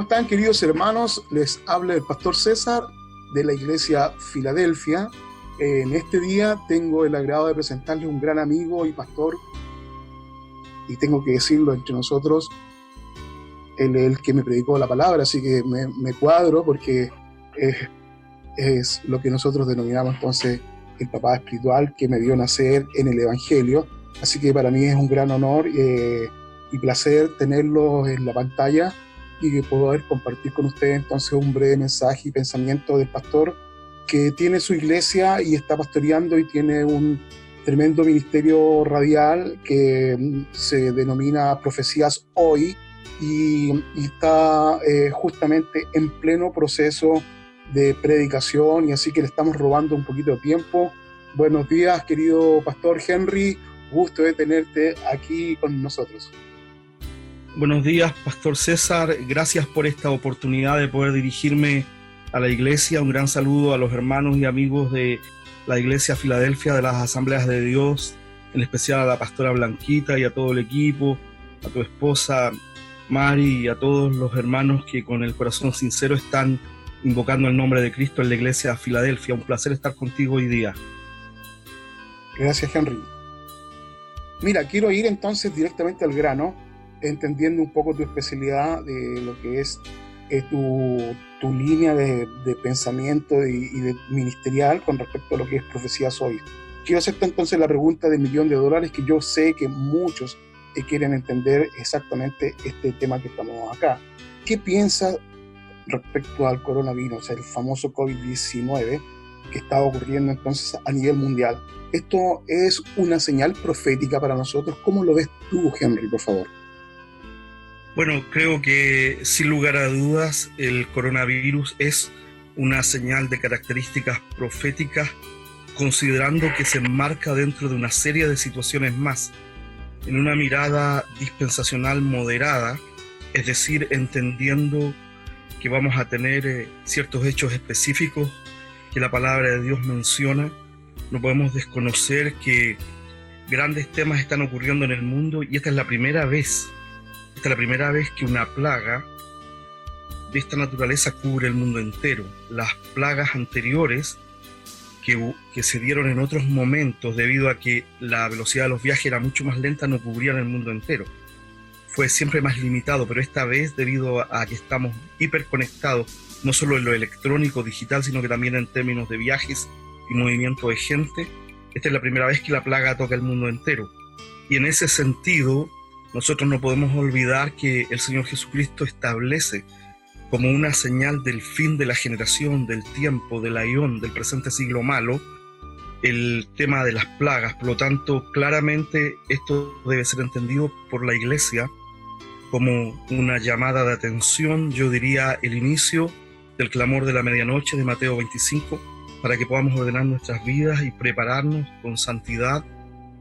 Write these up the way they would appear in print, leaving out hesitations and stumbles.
están, queridos hermanos? Les habla el pastor César de la Iglesia Filadelfia. En este día tengo el agrado de presentarles un gran amigo y pastor, y tengo que decirlo entre nosotros, él es el que me predicó la palabra, así que me cuadro porque es lo que nosotros denominamos entonces el papá espiritual que me vio nacer en el Evangelio. Así que para mí es un gran honor y placer tenerlo en la pantalla y poder compartir con ustedes entonces un breve mensaje y pensamiento del pastor que tiene su iglesia y está pastoreando y tiene un tremendo ministerio radial que se denomina Profecías Hoy y está justamente en pleno proceso de predicación, y así que le estamos robando un poquito de tiempo. Buenos días, querido pastor Henry, gusto de tenerte aquí con nosotros. Buenos días, pastor César, gracias por esta oportunidad de poder dirigirme a la iglesia. Un gran saludo a los hermanos y amigos de la Iglesia Filadelfia, de las Asambleas de Dios, en especial a la pastora Blanquita y a todo el equipo, a tu esposa Mari y a todos los hermanos que con el corazón sincero están invocando el nombre de Cristo en la Iglesia Filadelfia. Un placer estar contigo hoy día. Gracias, Henry. Mira, quiero ir entonces directamente al grano, entendiendo un poco tu especialidad de lo que es tu línea de pensamiento y de ministerial con respecto a lo que es Profecías Hoy. Quiero hacerte entonces la pregunta del $1.000.000, que yo sé que muchos quieren entender exactamente este tema que estamos acá. ¿Qué piensas respecto al coronavirus, el famoso COVID-19 que está ocurriendo entonces a nivel mundial? ¿Esto es una señal profética para nosotros? ¿Cómo lo ves tú, Henry, por favor? Bueno, creo que sin lugar a dudas el coronavirus es una señal de características proféticas, considerando que se enmarca dentro de una serie de situaciones más, en una mirada dispensacional moderada, es decir, entendiendo que vamos a tener ciertos hechos específicos que la palabra de Dios menciona. No podemos desconocer que grandes temas están ocurriendo en el mundo, y esta es la primera vez que una plaga de esta naturaleza cubre el mundo entero. Las plagas anteriores que se dieron en otros momentos, debido a que la velocidad de los viajes era mucho más lenta, no cubrían el mundo entero. Fue siempre más limitado, pero esta vez, debido a que estamos hiperconectados, no solo en lo electrónico, digital, sino que también en términos de viajes y movimiento de gente, esta es la primera vez que la plaga toca el mundo entero. Y en ese sentido, nosotros no podemos olvidar que el Señor Jesucristo establece como una señal del fin de la generación, del tiempo, del aión, del presente siglo malo, el tema de las plagas. Por lo tanto, claramente esto debe ser entendido por la Iglesia como una llamada de atención, yo diría el inicio del clamor de la medianoche de Mateo 25, para que podamos ordenar nuestras vidas y prepararnos con santidad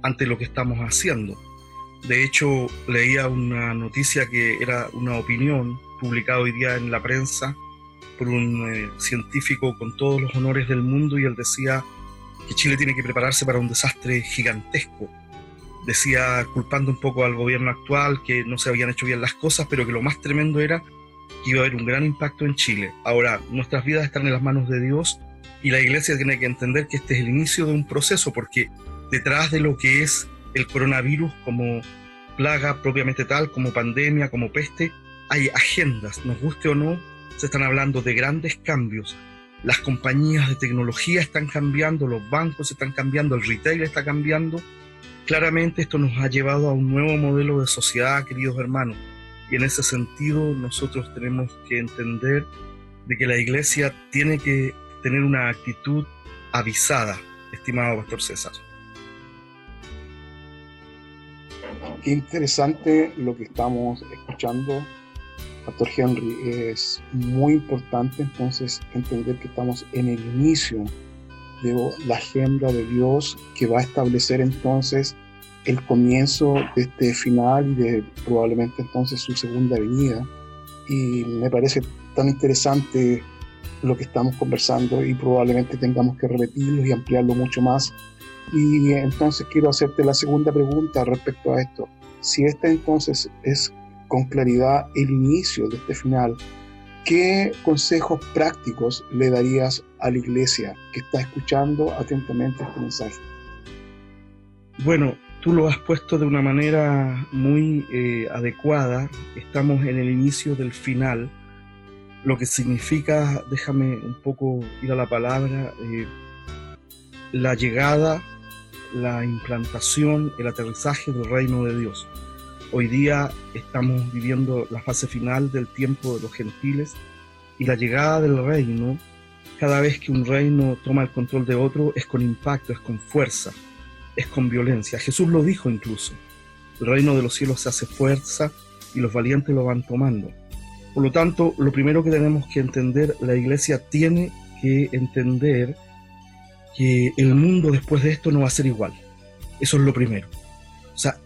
ante lo que estamos haciendo. De hecho, leía una noticia que era una opinión publicada hoy día en la prensa por un científico con todos los honores del mundo, y él decía que Chile tiene que prepararse para un desastre gigantesco. Decía, culpando un poco al gobierno actual, que no se habían hecho bien las cosas, pero que lo más tremendo era que iba a haber un gran impacto en Chile. Ahora, nuestras vidas están en las manos de Dios, y la Iglesia tiene que entender que este es el inicio de un proceso, porque detrás de lo que es el coronavirus como plaga propiamente tal, como pandemia, como peste, hay agendas. Nos guste o no, se están hablando de grandes cambios. Las compañías de tecnología están cambiando, los bancos están cambiando, el retail está cambiando. Claramente esto nos ha llevado a un nuevo modelo de sociedad, queridos hermanos, y en ese sentido nosotros tenemos que entender de que la Iglesia tiene que tener una actitud avisada, estimado pastor César. Qué interesante lo que estamos escuchando, pastor Henry. Es muy importante entonces entender que estamos en el inicio de la agenda de Dios, que va a establecer entonces el comienzo de este final y de probablemente entonces su segunda venida. Y me parece tan interesante lo que estamos conversando, y probablemente tengamos que repetirlo y ampliarlo mucho más. Y entonces quiero hacerte la segunda pregunta respecto a esto. Si esta entonces es con claridad el inicio de este final, ¿qué consejos prácticos le darías a la iglesia que está escuchando atentamente este mensaje? Bueno, tú lo has puesto de una manera muy adecuada. Estamos en el inicio del final, lo que significa, déjame un poco ir a la palabra, la llegada, la implantación, el aterrizaje del reino de Dios. Hoy día estamos viviendo la fase final del tiempo de los gentiles, y la llegada del reino, cada vez que un reino toma el control de otro, es con impacto, es con fuerza, es con violencia. Jesús lo dijo incluso: el reino de los cielos se hace fuerza y los valientes lo van tomando. Por lo tanto, lo primero que tenemos que entender, la iglesia tiene que entender que el mundo después de esto no va a ser igual. Eso es lo primero. O sea,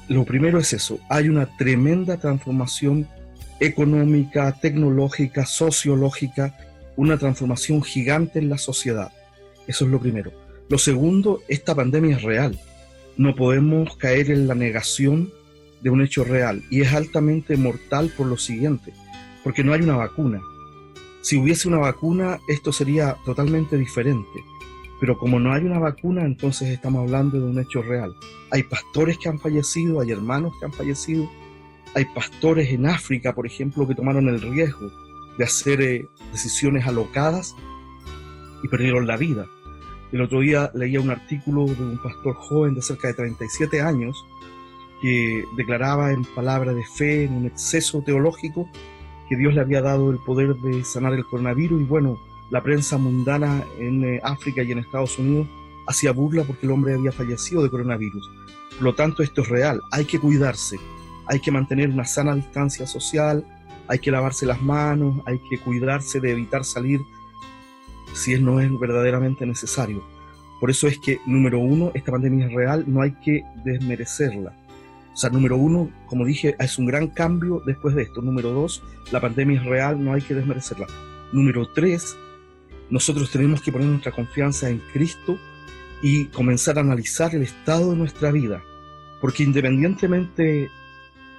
lo primero es eso. Hay una tremenda transformación económica, tecnológica, sociológica, una transformación gigante en la sociedad. Eso es lo primero. Lo segundo, esta pandemia es real. No podemos caer en la negación de un hecho real, y es altamente mortal por lo siguiente, porque no hay una vacuna. Si hubiese una vacuna, esto sería totalmente diferente. Pero como no hay una vacuna, entonces estamos hablando de un hecho real. Hay pastores que han fallecido, hay hermanos que han fallecido, hay pastores en África, por ejemplo, que tomaron el riesgo de hacer decisiones alocadas y perdieron la vida. El otro día leía un artículo de un pastor joven de cerca de 37 años que declaraba en palabra de fe, en un exceso teológico, que Dios le había dado el poder de sanar el coronavirus, y bueno, la prensa mundana en África y en Estados Unidos hacía burla porque el hombre había fallecido de coronavirus. Por lo tanto, esto es real. Hay que cuidarse, hay que mantener una sana distancia social, hay que lavarse las manos, hay que cuidarse de evitar salir si no es verdaderamente necesario. Por eso es que, número uno, esta pandemia es real, no hay que desmerecerla. O sea, número uno, como dije, es un gran cambio después de esto. Número dos, la pandemia es real, no hay que desmerecerla. Número tres, nosotros tenemos que poner nuestra confianza en Cristo y comenzar a analizar el estado de nuestra vida. Porque independientemente,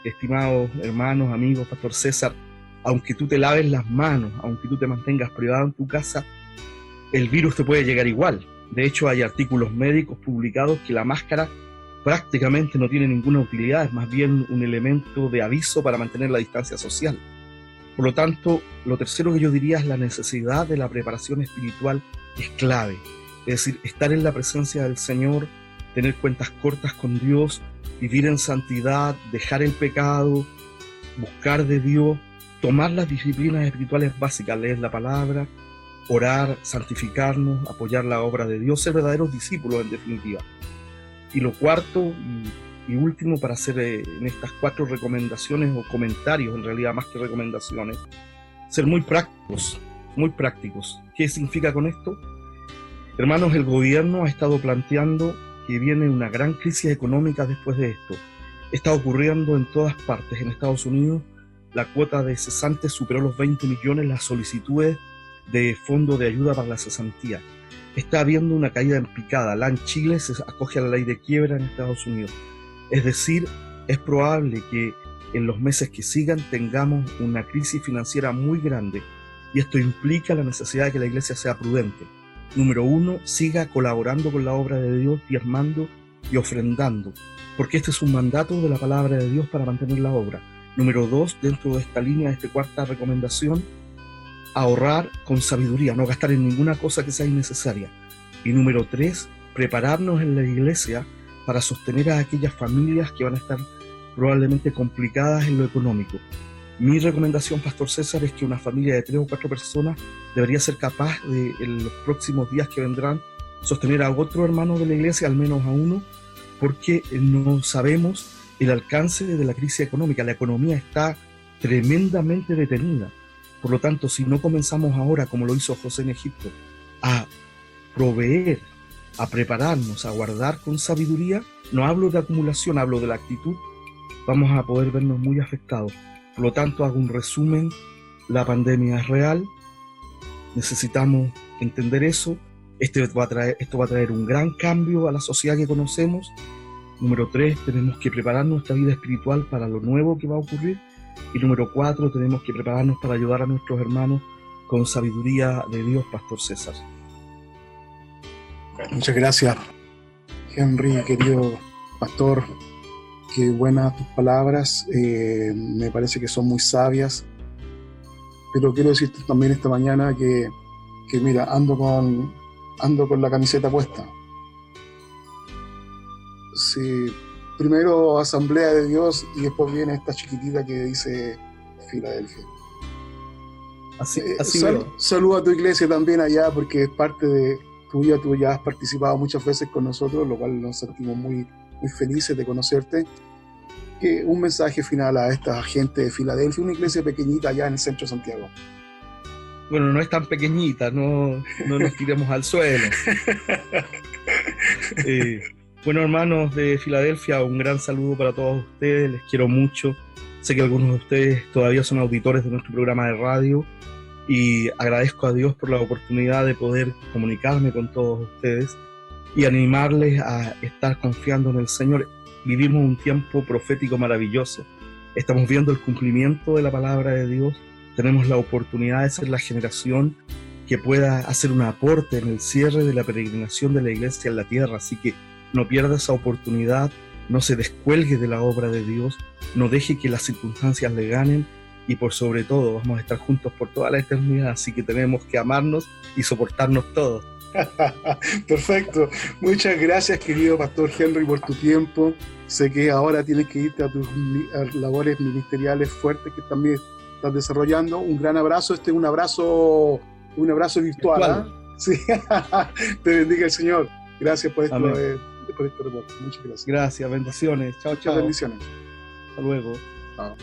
estimados hermanos, amigos, Pastor César, aunque tú te laves las manos, aunque tú te mantengas privado en tu casa, el virus te puede llegar igual. De hecho, hay artículos médicos publicados que la máscara prácticamente no tiene ninguna utilidad, es más bien un elemento de aviso para mantener la distancia social. Por lo tanto, lo tercero que yo diría es la necesidad de la preparación espiritual, que es clave. Es decir, estar en la presencia del Señor, tener cuentas cortas con Dios, vivir en santidad, dejar el pecado, buscar de Dios, tomar las disciplinas espirituales básicas, leer la palabra, orar, santificarnos, apoyar la obra de Dios, ser verdaderos discípulos en definitiva. Y lo cuarto y último, para hacer en estas 4 recomendaciones o comentarios, en realidad más que recomendaciones, ser muy prácticos, muy prácticos. ¿Qué significa con esto? Hermanos, el gobierno ha estado planteando que viene una gran crisis económica después de esto. Está ocurriendo en todas partes. En Estados Unidos, la cuota de cesantes superó los 20 millones, las solicitudes de fondo de ayuda para la cesantía. Está habiendo una caída en picada. En Chile se acoge a la ley de quiebra en Estados Unidos. Es decir, es probable que en los meses que sigan tengamos una crisis financiera muy grande, y esto implica la necesidad de que la iglesia sea prudente. Número uno, siga colaborando con la obra de Dios, diezmando y ofrendando, porque este es un mandato de la palabra de Dios para mantener la obra. Número dos, dentro de esta línea, de esta cuarta recomendación, ahorrar con sabiduría, no gastar en ninguna cosa que sea innecesaria. Y número tres, prepararnos en la iglesia para sostener a aquellas familias que van a estar probablemente complicadas en lo económico. Mi recomendación, Pastor César, es que una familia de 3 o 4 personas debería ser capaz de, en los próximos días que vendrán, sostener a otro hermano de la iglesia, al menos a uno, porque no sabemos el alcance de la crisis económica. La economía está tremendamente detenida. Por lo tanto, si no comenzamos ahora, como lo hizo José en Egipto, a proveer, a prepararnos, a guardar con sabiduría, no hablo de acumulación, hablo de la actitud, vamos a poder vernos muy afectados. Por lo tanto, hago un resumen: la pandemia es real, necesitamos entender eso. Esto va a traer un gran cambio a la sociedad que conocemos. Número 3, tenemos que preparar nuestra vida espiritual para lo nuevo que va a ocurrir. Y número 4, tenemos que prepararnos para ayudar a nuestros hermanos con sabiduría de Dios, Pastor César. Muchas gracias, Henry, querido pastor. Qué buenas tus palabras. Me parece que son muy sabias. Pero quiero decirte también esta mañana que mira, ando con la camiseta puesta. Sí, primero Asamblea de Dios y después viene esta chiquitita que dice Filadelfia. Así saludo a tu iglesia también allá, porque es parte de tuya. Tú ya has participado muchas veces con nosotros, lo cual nos sentimos muy, muy felices de conocerte. Que un mensaje final a esta gente de Filadelfia, una iglesia pequeñita allá en el centro de Santiago. Bueno, no es tan pequeñita, no nos tiremos al suelo. Bueno, hermanos de Filadelfia, un gran saludo para todos ustedes, les quiero mucho. Sé que algunos de ustedes todavía son auditores de nuestro programa de radio y agradezco a Dios por la oportunidad de poder comunicarme con todos ustedes y animarles a estar confiando en el Señor. Vivimos un tiempo profético maravilloso. Estamos viendo el cumplimiento de la palabra de Dios. Tenemos la oportunidad de ser la generación que pueda hacer un aporte en el cierre de la peregrinación de la iglesia en la tierra. Así que no pierda esa oportunidad, no se descuelgue de la obra de Dios, no deje que las circunstancias le ganen y por sobre todo vamos a estar juntos por toda la eternidad. Así que tenemos que amarnos y soportarnos todos. Perfecto. Muchas gracias, querido Pastor Henry, por tu tiempo. Sé que ahora tienes que irte a tus labores ministeriales fuertes que también estás desarrollando. Un gran abrazo. Este es un abrazo virtual. ¿Eh? Sí. Te bendiga el Señor. Gracias por esto, por este reporte. Muchas gracias. Gracias, bendiciones. Chao, chao. Bendiciones. Hasta luego. Chao.